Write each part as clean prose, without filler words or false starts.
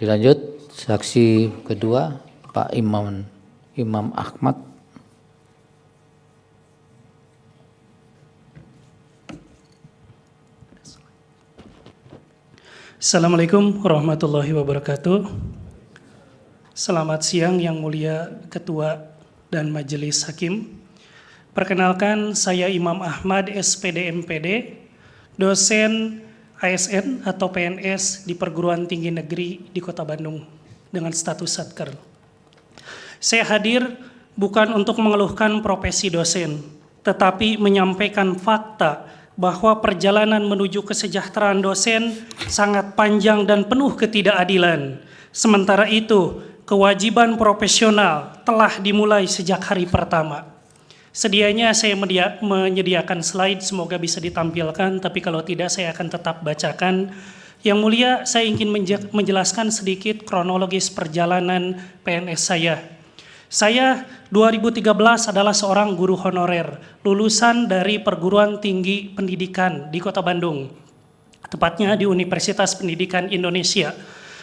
Dilanjut, saksi kedua Pak Imam Ahmad. Assalamualaikum warahmatullahi wabarakatuh. Selamat siang yang mulia Ketua dan Majelis Hakim. Perkenalkan, saya Imam Ahmad, SPD MPD, dosen ASN atau PNS di Perguruan Tinggi Negeri di Kota Bandung dengan status Satker. Saya hadir bukan untuk mengeluhkan profesi dosen, tetapi menyampaikan fakta bahwa perjalanan menuju kesejahteraan dosen sangat panjang dan penuh ketidakadilan. Sementara itu, kewajiban profesional telah dimulai sejak hari pertama. Sedianya saya menyediakan slide, semoga bisa ditampilkan, tapi kalau tidak saya akan tetap bacakan. Yang mulia, saya ingin menjelaskan sedikit kronologis perjalanan PNS saya. Saya 2013 adalah seorang guru honorer, lulusan dari Perguruan Tinggi Pendidikan di Kota Bandung, tepatnya di Universitas Pendidikan Indonesia.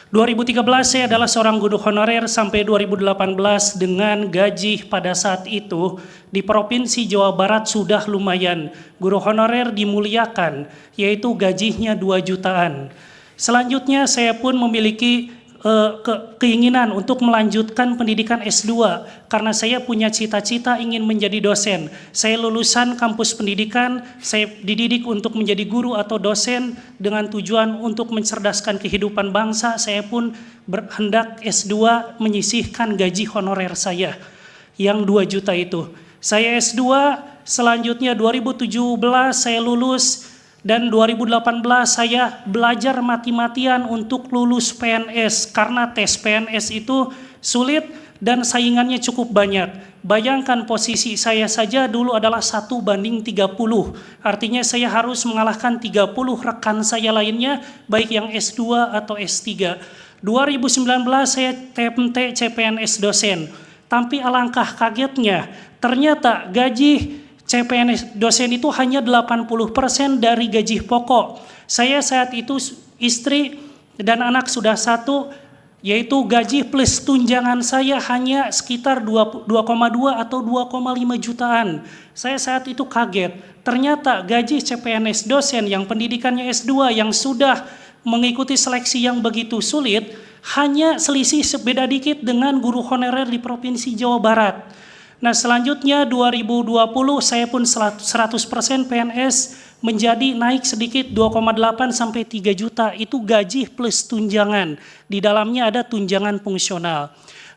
2013 saya adalah seorang guru honorer sampai 2018 dengan gaji pada saat itu di Provinsi Jawa Barat sudah lumayan. Guru honorer dimuliakan, yaitu gajinya 2 jutaan. Selanjutnya saya pun memiliki keinginan untuk melanjutkan pendidikan S2 karena saya punya cita-cita ingin menjadi dosen. Saya lulusan kampus pendidikan, saya dididik untuk menjadi guru atau dosen dengan tujuan untuk mencerdaskan kehidupan bangsa. Saya pun berhendak S2 menyisihkan gaji honorer saya yang 2 juta itu. Saya S2, selanjutnya 2017 saya lulus. Dan 2018 saya belajar mati-matian untuk lulus PNS karena tes PNS itu sulit dan saingannya cukup banyak. Bayangkan posisi saya saja dulu adalah 1:30. Artinya saya harus mengalahkan 30 rekan saya lainnya baik yang S2 atau S3. 2019 saya TMT CPNS dosen. Tapi alangkah kagetnya ternyata gaji CPNS dosen itu hanya 80% dari gaji pokok. Saya saat itu istri dan anak sudah 1, yaitu gaji plus tunjangan saya hanya sekitar 2,2 atau 2,5 jutaan. Saya saat itu kaget. Ternyata gaji CPNS dosen yang pendidikannya S2 yang sudah mengikuti seleksi yang begitu sulit hanya selisih beda dikit dengan guru honorer di Provinsi Jawa Barat. Nah, selanjutnya 2020 saya pun 100% PNS menjadi naik sedikit 2,8 sampai 3 juta. Itu gaji plus tunjangan. Di dalamnya ada tunjangan fungsional.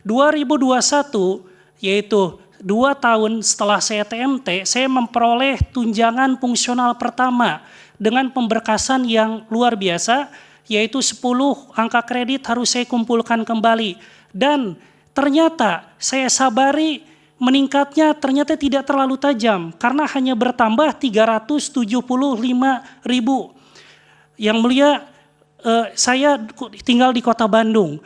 2021 yaitu 2 tahun setelah saya TMT, saya memperoleh tunjangan fungsional pertama dengan pemberkasan yang luar biasa, yaitu 10 angka kredit harus saya kumpulkan kembali. Dan ternyata saya sabari meningkatnya ternyata tidak terlalu tajam karena hanya bertambah 375.000. Yang mulia, saya tinggal di Kota Bandung.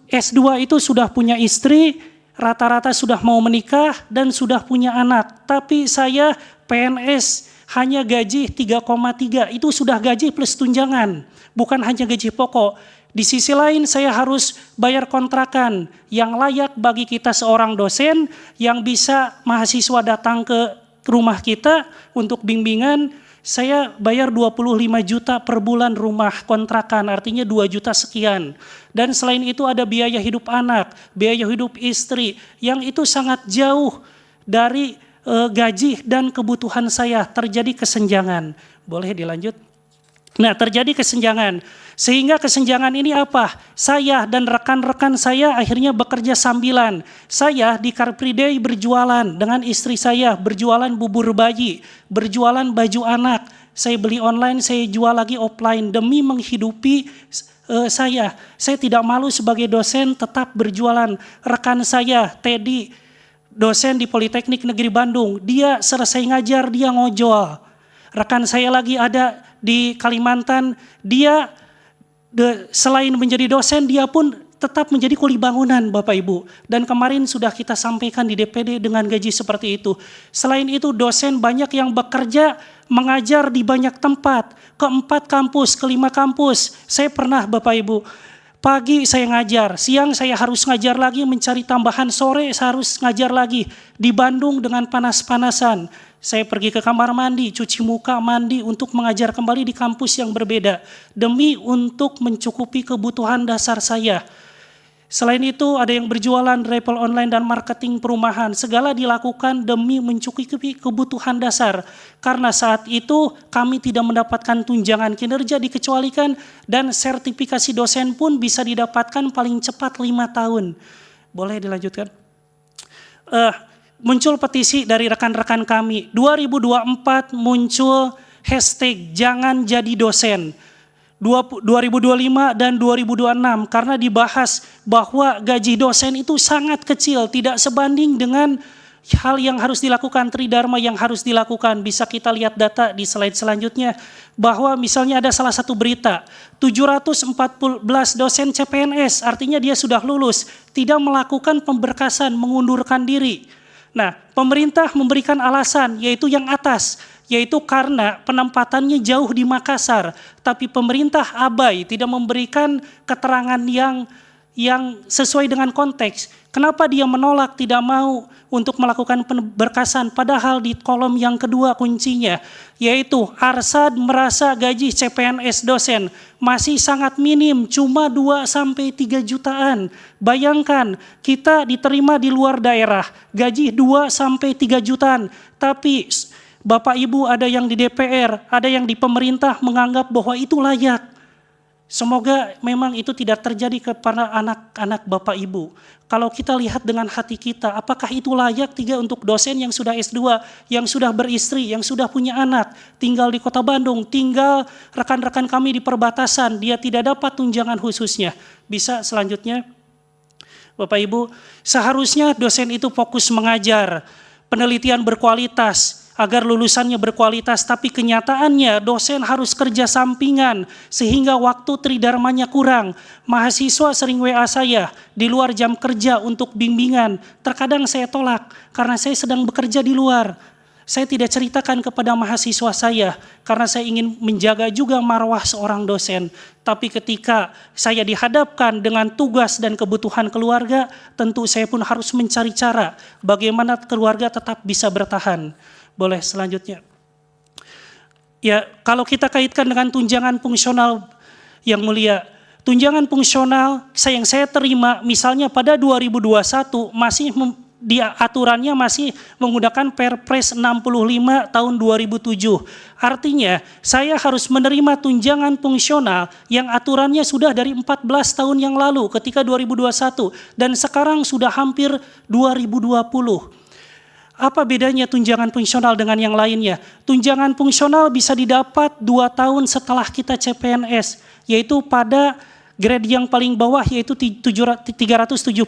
S2 itu sudah punya istri, rata-rata sudah mau menikah dan sudah punya anak. Tapi saya PNS hanya gaji 3,3, itu sudah gaji plus tunjangan, bukan hanya gaji pokok. Di sisi lain saya harus bayar kontrakan yang layak bagi kita seorang dosen yang bisa mahasiswa datang ke rumah kita untuk bimbingan. Saya bayar 25 juta per bulan rumah kontrakan, artinya 2 juta sekian. Dan selain itu ada biaya hidup anak, biaya hidup istri yang itu sangat jauh dari gaji dan kebutuhan saya. Terjadi kesenjangan. Boleh dilanjut? Nah, terjadi kesenjangan. Sehingga kesenjangan ini apa? Saya dan rekan-rekan saya akhirnya bekerja sambilan. Saya di Car Free Day berjualan dengan istri saya, berjualan bubur bayi, berjualan baju anak. Saya beli online, saya jual lagi offline demi menghidupi saya. Saya tidak malu sebagai dosen tetap berjualan. Rekan saya, Teddy, dosen di Politeknik Negeri Bandung, dia selesai ngajar, dia ngojol. Rekan saya lagi ada di Kalimantan, dia selain menjadi dosen, dia pun tetap menjadi kuli bangunan Bapak Ibu. Dan kemarin sudah kita sampaikan di DPD dengan gaji seperti itu. Selain itu dosen banyak yang bekerja mengajar di banyak tempat. Ke 4 kampus, ke 5 kampus. Saya pernah Bapak Ibu Pagi saya ngajar, siang saya harus ngajar lagi, mencari tambahan, sore saya harus ngajar lagi. Di Bandung dengan panas-panasan, saya pergi ke kamar mandi, cuci muka, mandi untuk mengajar kembali di kampus yang berbeda. Demi untuk mencukupi kebutuhan dasar saya. Selain itu ada yang berjualan, rappel online dan marketing perumahan. Segala dilakukan demi mencukupi kebutuhan dasar. Karena saat itu kami tidak mendapatkan tunjangan kinerja dikecualikan dan sertifikasi dosen pun bisa didapatkan paling cepat 5 tahun. Boleh dilanjutkan? Muncul petisi dari rekan-rekan kami. 2024 muncul hashtag jangan jadi dosen. 2025 dan 2026 karena dibahas bahwa gaji dosen itu sangat kecil, tidak sebanding dengan hal yang harus dilakukan, tridharma yang harus dilakukan. Bisa kita lihat data di slide selanjutnya bahwa misalnya ada salah satu berita 714 dosen CPNS, artinya dia sudah lulus, tidak melakukan pemberkasan, mengundurkan diri. Nah, pemerintah memberikan alasan yaitu yang atas, yaitu karena penempatannya jauh di Makassar, tapi pemerintah abai, tidak memberikan keterangan yang sesuai dengan konteks. Kenapa dia menolak, tidak mau untuk melakukan pemberkasan, padahal di kolom yang kedua kuncinya, yaitu Arsad merasa gaji CPNS dosen masih sangat minim, cuma 2-3 jutaan. Bayangkan, kita diterima di luar daerah, gaji 2-3 jutaan, tapi Bapak Ibu ada yang di DPR, ada yang di pemerintah menganggap bahwa itu layak. Semoga memang itu tidak terjadi kepada anak-anak Bapak Ibu. Kalau kita lihat dengan hati kita, apakah itu layak untuk dosen yang sudah S2, yang sudah beristri, yang sudah punya anak, tinggal di Kota Bandung, tinggal rekan-rekan kami di perbatasan, dia tidak dapat tunjangan khususnya. Bisa selanjutnya, Bapak Ibu, seharusnya dosen itu fokus mengajar, penelitian berkualitas, agar lulusannya berkualitas, tapi kenyataannya dosen harus kerja sampingan sehingga waktu tridharmanya kurang. Mahasiswa sering WA saya di luar jam kerja untuk bimbingan. Terkadang saya tolak karena saya sedang bekerja di luar. Saya tidak ceritakan kepada mahasiswa saya karena saya ingin menjaga juga marwah seorang dosen. Tapi ketika saya dihadapkan dengan tugas dan kebutuhan keluarga, tentu saya pun harus mencari cara bagaimana keluarga tetap bisa bertahan. Boleh selanjutnya. Ya, kalau kita kaitkan dengan tunjangan fungsional yang mulia, tunjangan fungsional yang saya terima misalnya pada 2021 masih di aturannya masih menggunakan Perpres 65 tahun 2007. Artinya saya harus menerima tunjangan fungsional yang aturannya sudah dari 14 tahun yang lalu ketika 2021 dan sekarang sudah hampir 2020. Apa bedanya tunjangan fungsional dengan yang lainnya? Tunjangan fungsional bisa didapat 2 tahun setelah kita CPNS, yaitu pada grade yang paling bawah yaitu 375.000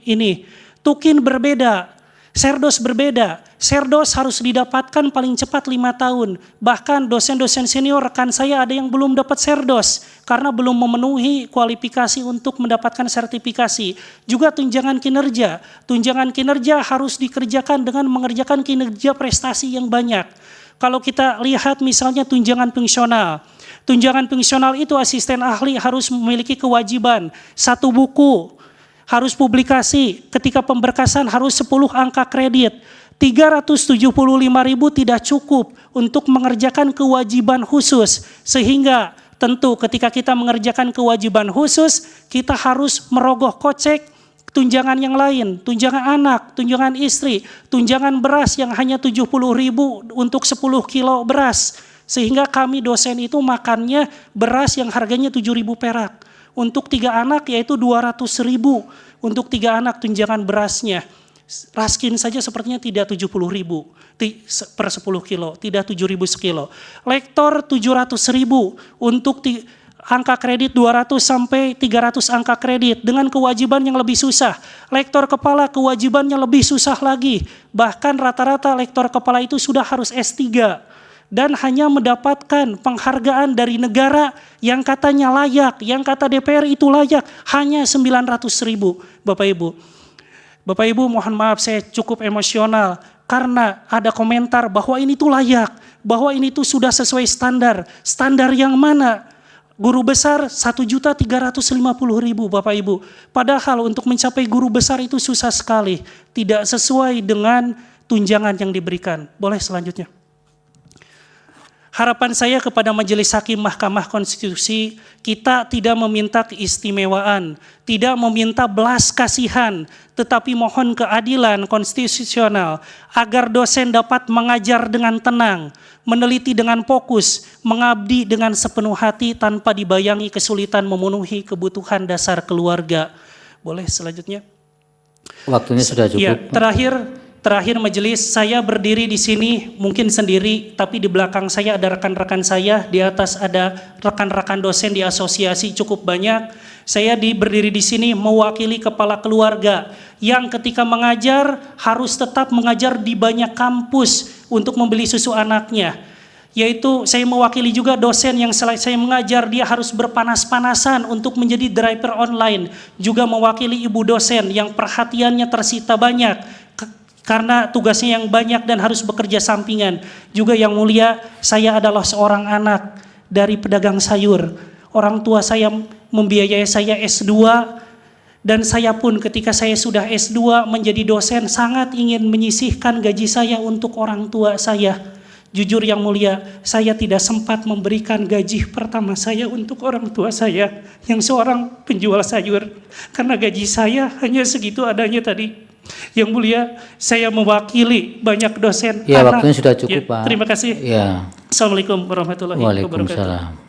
ini. Tukin berbeda, Serdos berbeda. Serdos harus didapatkan paling cepat 5 tahun. Bahkan dosen-dosen senior rekan saya ada yang belum dapat Serdos karena belum memenuhi kualifikasi untuk mendapatkan sertifikasi. Juga tunjangan kinerja. Tunjangan kinerja harus dikerjakan dengan mengerjakan kinerja prestasi yang banyak. Kalau kita lihat misalnya tunjangan fungsional. Tunjangan fungsional itu asisten ahli harus memiliki kewajiban 1 buku. Harus publikasi, ketika pemberkasan harus 10 angka kredit. 375.000 tidak cukup untuk mengerjakan kewajiban khusus. Sehingga tentu ketika kita mengerjakan kewajiban khusus, kita harus merogoh kocek tunjangan yang lain. Tunjangan anak, tunjangan istri, tunjangan beras yang hanya 70.000 untuk 10 kilo beras. Sehingga kami dosen itu makannya beras yang harganya 7.000 perak. Untuk 3 anak yaitu 200.000 untuk 3 anak tunjangan berasnya. Raskin saja sepertinya tidak 70.000 per 10 kilo, tidak 7.000 sekilo. Lektor 700.000 untuk angka kredit 200 sampai 300 angka kredit dengan kewajiban yang lebih susah. Lektor kepala kewajibannya lebih susah lagi. Bahkan rata-rata lektor kepala itu sudah harus S3. Dan hanya mendapatkan penghargaan dari negara yang katanya layak, yang kata DPR itu layak, hanya 900.000 Bapak Ibu. Bapak Ibu mohon maaf saya cukup emosional karena ada komentar bahwa ini tuh layak, bahwa ini tuh sudah sesuai standar. Standar yang mana? Guru besar 1.350.000 Bapak Ibu. Padahal untuk mencapai guru besar itu susah sekali. Tidak sesuai dengan tunjangan yang diberikan. Boleh selanjutnya. Harapan saya kepada Majelis Hakim Mahkamah Konstitusi, kita tidak meminta keistimewaan, tidak meminta belas kasihan, tetapi mohon keadilan konstitusional agar dosen dapat mengajar dengan tenang, meneliti dengan fokus, mengabdi dengan sepenuh hati tanpa dibayangi kesulitan memenuhi kebutuhan dasar keluarga. Boleh selanjutnya? Waktunya sudah cukup. Ya, terakhir majelis, saya berdiri di sini mungkin sendiri, tapi di belakang saya ada rekan-rekan saya, di atas ada rekan-rekan dosen di asosiasi cukup banyak. Saya berdiri di sini mewakili kepala keluarga yang ketika mengajar harus tetap mengajar di banyak kampus untuk membeli susu anaknya. Yaitu saya mewakili juga dosen yang selain saya mengajar, dia harus berpanas-panasan untuk menjadi driver online. Juga mewakili ibu dosen yang perhatiannya tersita banyak karena tugasnya yang banyak dan harus bekerja sampingan. Juga yang mulia, saya adalah seorang anak dari pedagang sayur. Orang tua saya membiayai saya S2, dan saya pun ketika saya sudah S2 menjadi dosen sangat ingin menyisihkan gaji saya untuk orang tua saya. Jujur yang mulia, saya tidak sempat memberikan gaji pertama saya untuk orang tua saya yang seorang penjual sayur. Karena gaji saya hanya segitu adanya tadi. Yang mulia, saya mewakili banyak dosen. Ya, waktunya sudah cukup, ya, Pak. Terima kasih. Ya. Assalamualaikum warahmatullahi wabarakatuh. Waalaikumsalam.